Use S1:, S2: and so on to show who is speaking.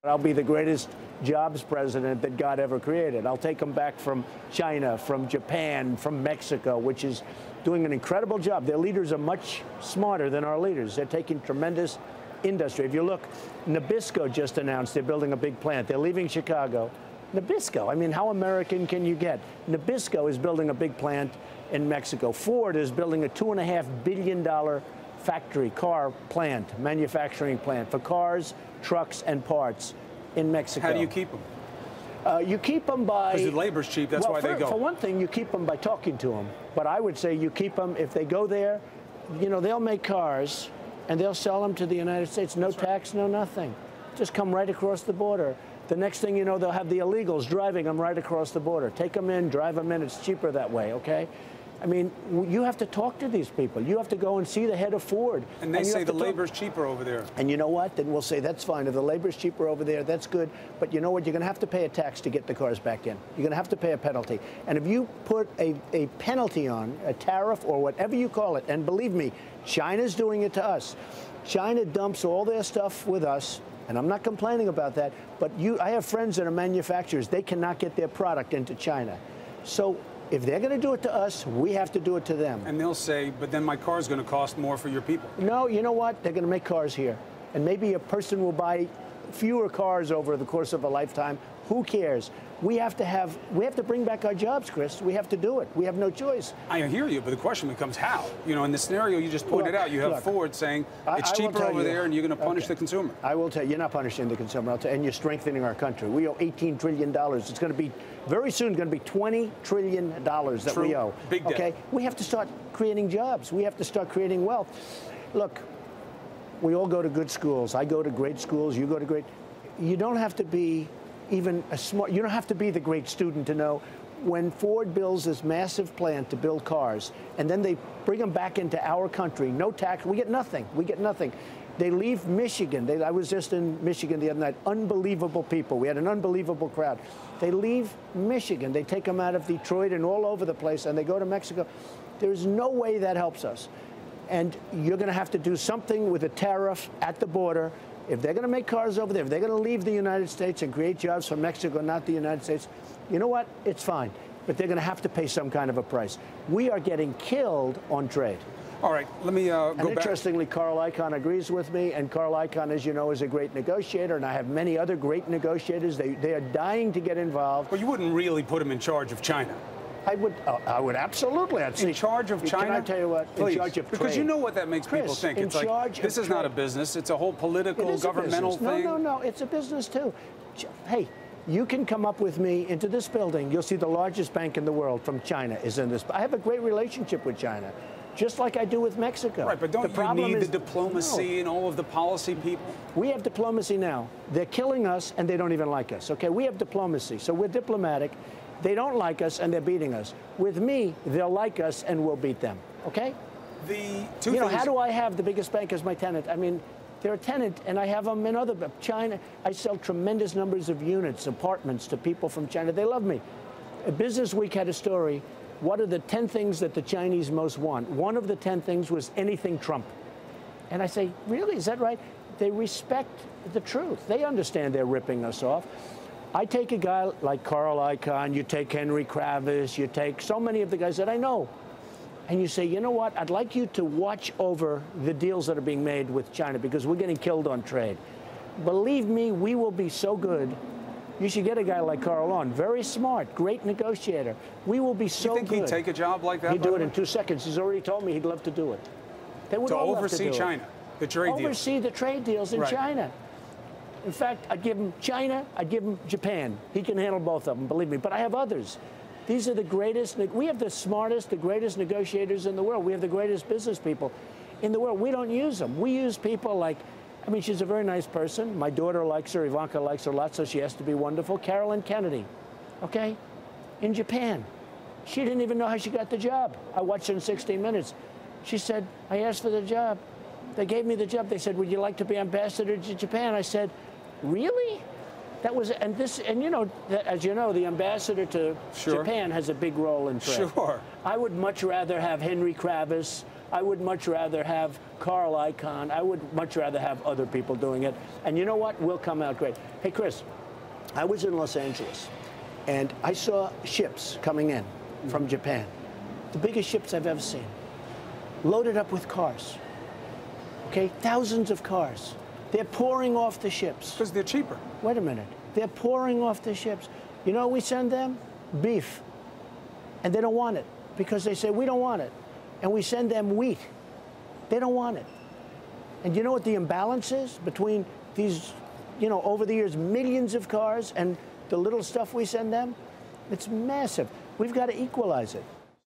S1: I'll be the greatest jobs president that God ever created. I'll take them back from China, from Japan, from Mexico, which is doing an incredible job. Their leaders are much smarter than our leaders. They're taking tremendous industry. If you look, Nabisco just announced they're building a big plant. They're leaving Chicago. Nabisco, I mean, how American can you get? Nabisco is building a big plant in Mexico. Ford is building a $2.5 billion factory, car plant, manufacturing plant for cars, trucks, and parts in Mexico.
S2: How do you keep them?
S1: You keep them by...
S2: Because the labor's cheap, that's why they go.
S1: For one thing, you keep them by talking to them. But I would say you keep them, if they go there, you know, they'll make cars, and they'll sell them to the United States. No tax, no nothing. Just come right across the border. The next thing you know, they'll have the illegals driving them right across the border. Take them in, drive them in. It's cheaper that way, okay? I mean, you have to talk to these people. You have to go and see the head of Ford.
S2: And they say the labor's cheaper over there.
S1: And you know what? Then we'll say, that's fine. If the labor's cheaper over there, that's good. But you know what? You're going to have to pay a tax to get the cars back in. You're going to have to pay a penalty. And if you put a penalty on, a tariff or whatever you call it, and believe me, China's doing it to us. China dumps all their stuff with us. And I'm not complaining about that. But I have friends that are manufacturers. They cannot get their product into China. So if they're going to do it to us, we have to do it to them.
S2: And they'll say, but then my car's going to cost more for your people.
S1: No, you know what? They're going to make cars here. And maybe a person will buy fewer cars over the course of a lifetime. Who cares? We have to bring back our jobs, Chris. We have to do it. We have no choice.
S2: I hear you, but the question becomes how? You know, in the scenario you just pointed out, you have Ford saying it's cheaper over there and you're going to punish the consumer.
S1: I will tell you, you're not punishing the consumer, and you're strengthening our country. We owe $18 trillion. It's going to be, very soon, going to be $20 trillion that we owe.
S2: Big debt.
S1: Okay? We have to start creating jobs. We have to start creating wealth. Look, we all go to good schools. I go to great schools. You go to great. You don't have to be even a smart, you don't have to be the great student to know when Ford builds this massive plant to build cars, and then they bring them back into our country, no tax, we get nothing. We get nothing. They leave Michigan. I was just in Michigan the other night. Unbelievable people. We had an unbelievable crowd. They leave Michigan. They take them out of Detroit and all over the place, and they go to Mexico. There's no way that helps us. And you're going to have to do something with a tariff at the border. If they're going to make cars over there, if they're going to leave the United States and create jobs for Mexico, not the United States, you know what? It's fine. But they're going to have to pay some kind of a price. We are getting killed on trade.
S2: All right, let me go back.
S1: Interestingly, Carl Icahn agrees with me, and Carl Icahn, as you know, is a great negotiator, and I have many other great negotiators. They are dying to get involved.
S2: Well, you wouldn't really put him in charge of China.
S1: I would absolutely. I'd say,
S2: in charge of China?
S1: Can I tell you what?
S2: Please.
S1: In charge of trade.
S2: Because you know what that makes people think. It's like, this is not a business. It's a whole political, governmental thing.
S1: No. It's a business, too. Hey, you can come up with me into this building. You'll see the largest bank in the world from China is in this. I have a great relationship with China, just like I do with Mexico.
S2: Right, but don't you need the diplomacy and all of the policy people?
S1: We have diplomacy now. They're killing us, and they don't even like us, okay? We have diplomacy, so we're diplomatic. They don't like us, and they're beating us. With me, they'll like us, and we'll beat them, okay?
S2: You know,
S1: how do I have the biggest bank as my tenant? I mean, they're a tenant, and I have them in other China. I sell tremendous numbers of units, apartments to people from China. They love me. Business Week had a story. What are the 10 things that the Chinese most want? One of the 10 things was anything Trump. And I say, really, is that right? They respect the truth. They understand they're ripping us off. I take a guy like Carl Icahn, you take Henry Kravis, you take so many of the guys that I know, and you say, you know what, I'd like you to watch over the deals that are being made with China because we're getting killed on trade. Believe me, we will be so good. You should get a guy like Carl on. Very smart, great negotiator. We will be so good.
S2: You think he'd take a job like that?
S1: He'd do it in 2 seconds. He's already told me he'd love to do it. They would all love to do it.
S2: To oversee China, the trade deals.
S1: Oversee the trade deals in China. In fact, I'd give him China, I'd give him Japan. He can handle both of them, believe me. But I have others. These are the greatest. We have the smartest, the greatest negotiators in the world. We have the greatest business people in the world. We don't use them. We use people like, I mean, she's a very nice person. My daughter likes her. Ivanka likes her a lot, so she has to be wonderful. Carolyn Kennedy, okay, in Japan. She didn't even know how she got the job. I watched her in 60 Minutes. She said, I asked for the job. They gave me the job. They said, would you like to be ambassador to Japan? I said, really? That was, and you know, as you know, the ambassador to Japan has a big role in trade.
S2: Sure.
S1: I would much rather have Henry Kravis I would much rather have Carl Icahn. I would much rather have other people doing it. And you know what? We'll come out great. Hey, Chris, I was in Los Angeles, and I saw ships coming in from Japan. The biggest ships I've ever seen. Loaded up with cars. Okay? Thousands of cars. They're pouring off the ships.
S2: Because they're cheaper.
S1: Wait a minute. They're pouring off the ships. You know what we send them? Beef. And they don't want it because they say, we don't want it. And we send them wheat. They don't want it. And you know what the imbalance is between these, over the years, millions of cars and the little stuff we send them? It's massive. We've got to equalize it.